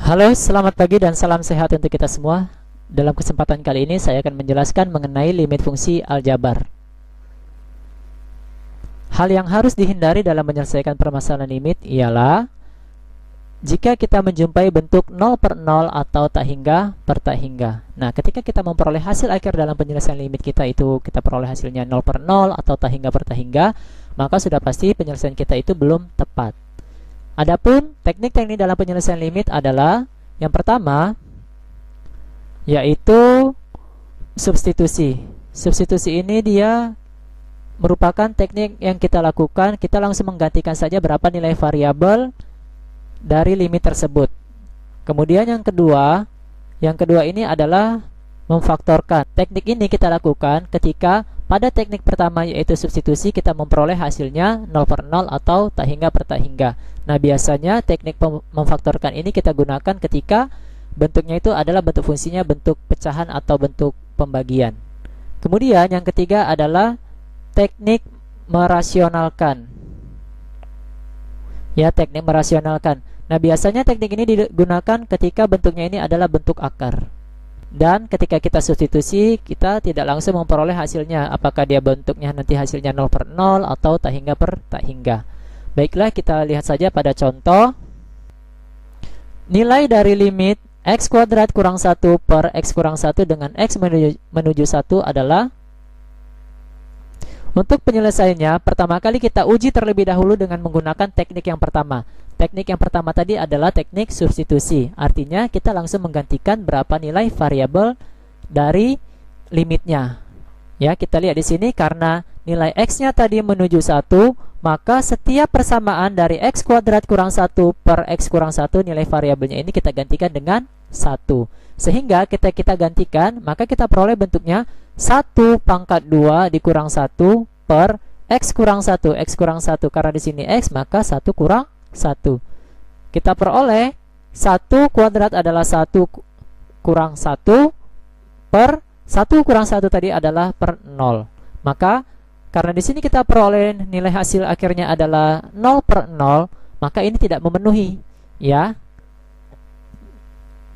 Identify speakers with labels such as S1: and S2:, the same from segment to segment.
S1: Halo, selamat pagi dan salam sehat untuk kita semua. Dalam kesempatan kali ini saya akan menjelaskan mengenai limit fungsi aljabar. Hal yang harus dihindari dalam menyelesaikan permasalahan limit ialah jika kita menjumpai bentuk 0 per 0 atau tak hingga per tak hingga. Nah, ketika kita memperoleh hasil akhir dalam penyelesaian limit kita itu kita peroleh hasilnya 0 per 0 atau tak hingga per tak hingga, maka sudah pasti penyelesaian kita itu belum tepat. Adapun teknik-teknik dalam penyelesaian limit adalah yang pertama yaitu substitusi. Substitusi ini dia merupakan teknik yang kita lakukan, kita langsung menggantikan saja berapa nilai variabel dari limit tersebut. Kemudian yang kedua ini adalah memfaktorkan. Teknik ini kita lakukan ketika pada teknik pertama yaitu substitusi kita memperoleh hasilnya 0 per 0 atau tak hingga per tak hingga. Nah, biasanya teknik memfaktorkan ini kita gunakan ketika bentuknya itu adalah bentuk fungsinya bentuk pecahan atau bentuk pembagian. Kemudian yang ketiga adalah teknik merasionalkan. Ya, teknik merasionalkan. Nah, biasanya teknik ini digunakan ketika bentuknya ini adalah bentuk akar. Dan ketika kita substitusi, kita tidak langsung memperoleh hasilnya. Apakah dia bentuknya nanti hasilnya 0 per 0 atau tak hingga per tak hingga. Baiklah, kita lihat saja pada contoh. Nilai dari limit x kuadrat kurang 1 per x kurang 1 dengan x menuju 1 adalah, untuk penyelesaiannya, pertama kali kita uji terlebih dahulu dengan menggunakan teknik yang pertama. Teknik yang pertama tadi adalah teknik substitusi. Artinya kita langsung menggantikan berapa nilai variabel dari limitnya. Ya, kita lihat di sini karena nilai x-nya tadi menuju 1, maka setiap persamaan dari x kuadrat kurang 1 per x kurang 1 nilai variabelnya ini kita gantikan dengan 1. Sehingga kita gantikan, maka kita peroleh bentuknya 1 pangkat 2 dikurang 1 per x kurang 1. X kurang 1 karena di sini x, maka 1 kurang 1. Kita peroleh 1 kuadrat adalah 1 kurang 1 per 1 kurang 1 tadi adalah per 0. Maka karena di sini kita peroleh nilai hasil akhirnya adalah 0 per 0, maka ini tidak memenuhi. Ya.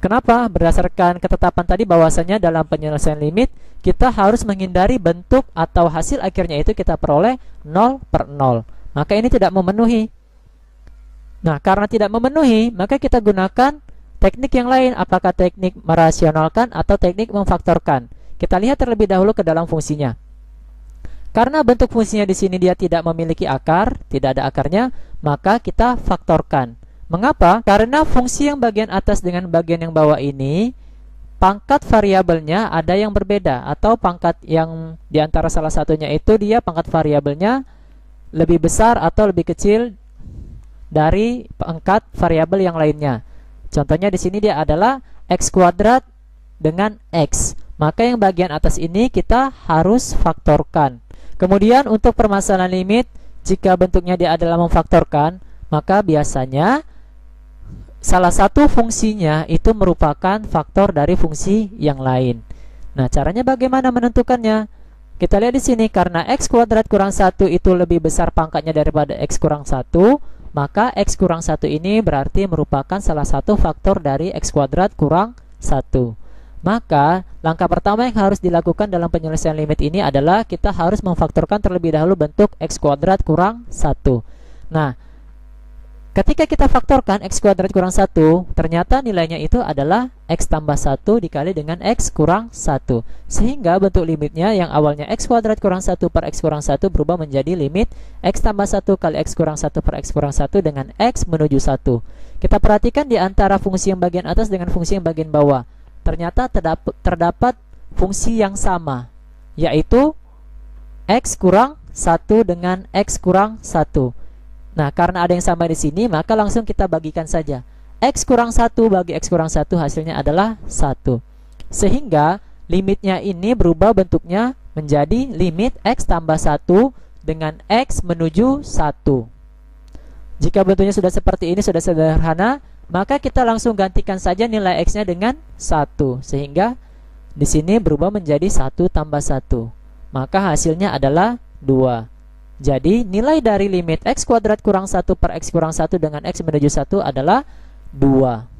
S1: Kenapa? Berdasarkan ketetapan tadi bahwasanya dalam penyelesaian limit kita harus menghindari bentuk atau hasil akhirnya itu kita peroleh 0 per 0. Maka ini tidak memenuhi. Nah, karena tidak memenuhi, maka kita gunakan teknik yang lain. Apakah teknik merasionalkan atau teknik memfaktorkan? Kita lihat terlebih dahulu ke dalam fungsinya. Karena bentuk fungsinya di sini dia tidak memiliki akar, tidak ada akarnya, maka kita faktorkan. Mengapa? Karena fungsi yang bagian atas dengan bagian yang bawah ini, pangkat variabelnya ada yang berbeda, atau pangkat yang diantara salah satunya itu dia pangkat variabelnya lebih besar atau lebih kecil dari pangkat variabel yang lainnya. Contohnya di sini dia adalah x kuadrat dengan x. Maka yang bagian atas ini kita harus faktorkan. Kemudian untuk permasalahan limit, jika bentuknya dia adalah memfaktorkan, maka biasanya salah satu fungsinya itu merupakan faktor dari fungsi yang lain. Nah, caranya bagaimana menentukannya? Kita lihat di sini karena x kuadrat kurang 1 itu lebih besar pangkatnya daripada x kurang 1, maka x kurang 1 ini berarti merupakan salah satu faktor dari x kuadrat kurang 1. Maka langkah pertama yang harus dilakukan dalam penyelesaian limit ini adalah kita harus memfaktorkan terlebih dahulu bentuk x kuadrat kurang 1. Nah, ketika kita faktorkan x kuadrat kurang 1, ternyata nilainya itu adalah x tambah 1 dikali dengan x kurang 1. Sehingga bentuk limitnya yang awalnya x kuadrat kurang 1 per x kurang 1 berubah menjadi limit x tambah 1 kali x kurang 1 per x kurang 1 dengan x menuju 1. Kita perhatikan di antara fungsi yang bagian atas dengan fungsi yang bagian bawah. Ternyata terdapat fungsi yang sama, yaitu x kurang 1 dengan x kurang 1. Nah, karena ada yang sama di sini, maka langsung kita bagikan saja. X kurang 1 bagi x kurang 1 hasilnya adalah 1. Sehingga limitnya ini berubah bentuknya menjadi limit x tambah 1 dengan x menuju 1. Jika bentuknya sudah seperti ini, sudah sederhana, maka kita langsung gantikan saja nilai x-nya dengan 1. Sehingga di sini berubah menjadi 1 tambah 1. Maka hasilnya adalah 2. Jadi nilai dari limit x kuadrat kurang 1 per x kurang 1 dengan x menuju 1 adalah 2.